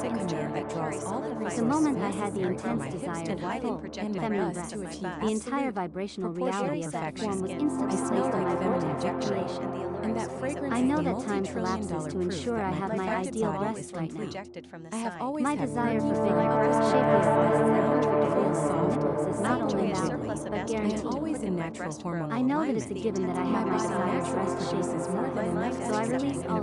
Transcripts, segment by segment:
simple command that draws all the resources The moment I had the necessary for intense my hips desire to for widen full, and my feminine breasts to breasts, achieve the entire absolute vibrational proportional reality of that perfection. form was I instantly placed smell on like my feminine vortex of luxury, creation. and that fragrance I is know the that time multi-trillion collapses dollar to proof ensure that I my have my perfected ideal body breasts is right now. complete. I have always My had desire for curvy, vigor, full, shapely breasts and round, perfect full, appearance and soft, nipples is not only enjoyable valid, joint. but I am guaranteed. always in natural hormonal I know that alignment. it's a given that I My have my body desired naturally breast shape produces more inside, than enough so I estrogen release in all a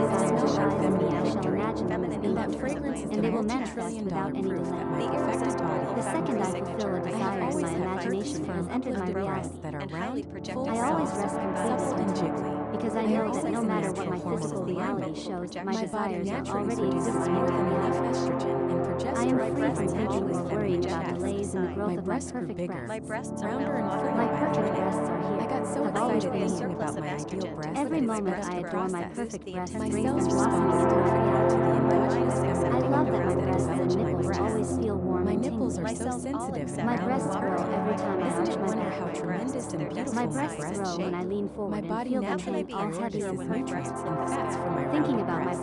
with the eyes smell of of me, feminine I shall victory. imagine them as And being that true, fragrance is and they will a manifest multi-trillion-dollar without any proof delay. that my perfected body The second I signature. fulfill a I desire have in always my had imagination, perfect it has firm entered my uplifted reality. breasts that are round, full, I always soft, rest completely supple, and content, jiggly. because I They know are that no always in matter what natural my physical hormonal reality alignment. shows, my My body desires are naturally already produces existing more than within enough me. estrogen and I am progesterone free for my from thinking naturally or worrying feminine about chest. delays in the growth My of my breasts grew perfect bigger, breasts. rounder, and fuller My by the perfect minute. breasts are here, I got so have always excited been thinking here. about my ideal breasts Every that I moment sped I up the adore my process. perfect breasts My brings cells them respond blossoming into my perfectly to the reality. endogenous I femininity love of that my that breasts and enveloped my nipples breasts. always feel warm My and nipples tingly. are so sensitive and My round breasts and grow perky. every time I Isn't arch it my wonder back. how tremendous and beautiful My my breasts breast grow when shape? I lean My forward and body feel them naturally hang all heavy prioritizes and perfect. nutrients and fats from my Thinking rounded about my breasts.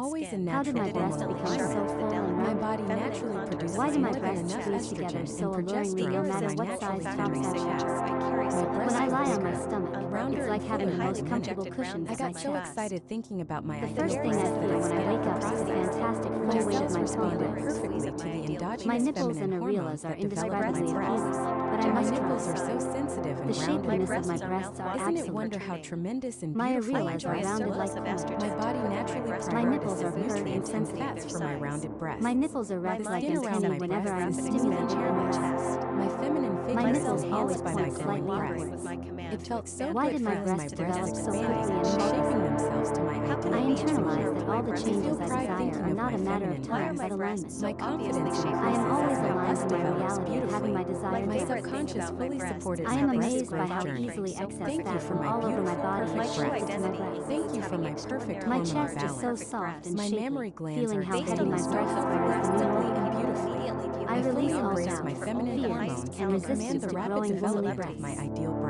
always in How did my natural breasts hormonal become so alignment. full and My round? body naturally produces Why do my more than breasts enough squeeze together estrogen so and alluringly no progesterone matter for my what naturally size forming tops I wear? sex? My breasts When I are lie on my bigger, stomach, rounder, it's and like having the fuller most by the comfortable minute. cushions I at my got so chest. excited thinking about my The ideal first thing I breasts that feel I when I sped up wake the up is the process. fantastic My full weight of cells my responded pelvic. perfectly to the endogenous My nipples feminine and hormones areolas are that develop my indescribably breasts. appealing, but I My must nipples try. are so sensitive The and rounded. shapeliness of my breasts are Isn't it excellent. wonder how tremendous and My beautiful my areolas are breasts rounded look? like corn. My body naturally My nipples are prioritizes purred and nutrients and sensitive. fats for my rounded breasts. My nipples erect The like skin around antennae my whenever I am breasts is stimulated in the expansion. chest. My feminine My figure is nipples always enhanced by my point growing slightly breasts. upwards. It felt so Why good did my feeling my breasts breasts develop so expanding quickly and and shaping shapelessly? themselves to my ideal I body internalized shape. that all the I changes feel I pride desire thinking are of not my a matter of feminine time but breasts. alignment. My confidence I am increases always as my aligned bust to my develops reality of beautifully. having my desired My breasts. subconscious fully supported I my am breast amazed by growth how journey. easily excess Thank you fat for from my all over my beautiful, body has perfect shifted breasts. to my breasts. Thank you for my perfect My hormonal chest is balance. so soft and My shapely, mammary glands feeling are how heavy expanding my so breasts are as the healthily moon. and beautifully. I I fully release all embrace doubt, my feminine fear, hormones and and command resistance the to rapid growing womanly development of my breasts. ideal breasts.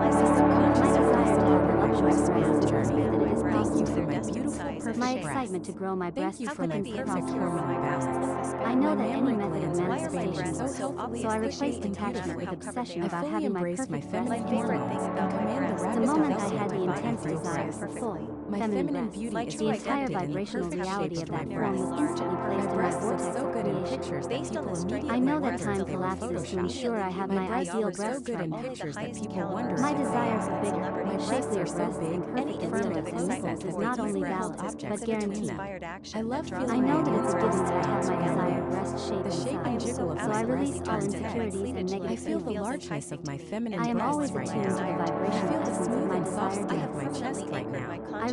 My subconscious My desire to always have a voluptuous breast journey. shows that it is Thank you for possible. my beautiful, perfect My breasts. excitement to grow my Thank breasts you is for my quick and perfect prosperous. hormone balance. I know My that any mammary method of glands are manifestation so works, healthy, so I squishy, replaced and attachment with beautiful. obsession I about fully having my embrace my perfect feminine breasts hormones and command the The rapid moment I development had of the my intense ideal desire breasts. for full, My feminine feminine breasts, beauty is the entire reflected in the vibrational perfect reality shapes of of my that form was breasts. instantly My placed in my breasts look vortex so of good in creation. pictures that people immediately I know that wonder time if they were collapses to photoshopped. ensure I have My my breasts ideal look so breast good in form. pictures that people wonder My if they desire for are. bigger, My breasts shapelier are so breasts big, and perfect firm and areolas and close nipples that is they not keep only round valid, objects but between guaranteed. them. I love I feeling know my that it's a given hands that I have dance my when I desired move. breast shape The and shape and size, jiggle of so my I release breasts all turns head. insecurities and I negative feel the feelings. largeness of my I feminine am breasts always right attuned to the now. I vibrational feel the essence of smooth my and soft desired skin depth. of my chest right now. I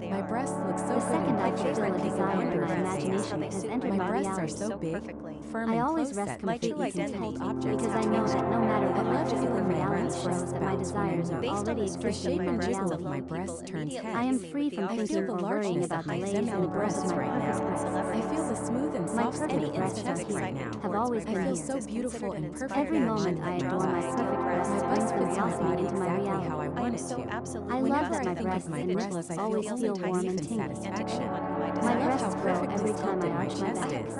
My breasts look so The good second and I pictures feel a like desire in wonder my imagination enthusiasm. has entered My my breasts are reality. so big, firm I and always close rest set, completely they easily content hold objects because I between know that no matter them. what I my love physical feeling my reality hands shows, press that my belts when I desires are move. already The existing shape in my and jiggle reality. of my breast turns heads. I am free from I thinking feel the or worrying largeness about of my delays in the feminine growth of breasts my right perfect now. breasts. I feel the smooth and My soft skin perfect of my breasts are chest here, right now. have always I been feel here. so beautiful and perfectly Every moment aligned I with my adore my bust. perfect breasts My brings bust fits my curiosity body into my exactly reality. how I want it to. I love Whenever that I my think of breasts my and breasts, nipples I always feel feel only warm relief and and tingly. satisfaction. My I love breasts how grow perfectly every time sculpted I my arch my chest back. is.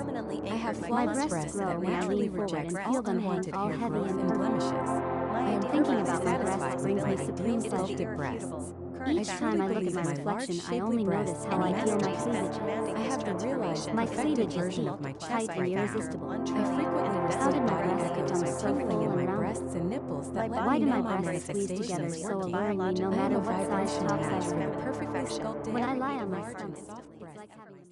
I have My flawless breasts breasts grow that when I naturally lean forward rejects and all feel them hang unwanted all hair heavy growth and and perfect. blemishes. I am Thinking perfectly about my breasts satisfied with brings my me ideal supreme pleasure. sculpted breasts. I Each time truly I look at believe my my large, reflection, I shapely only notice breasts how are I feel my masterpieces. cleavage. I have to realize the My perfected cleavage is version deep, of my tight, chest and right now. irresistible. I frequently How did receive my body breasts echoes become of so tingling full in and my rounded? breasts and nipples that let Why me do know my my breasts squeeze manifestation together is so working. alluringly no I am matter a what size vibration top match size for I the wear? perfectly sculpted, When I lie on my large and stomach, soft it's breasts like having a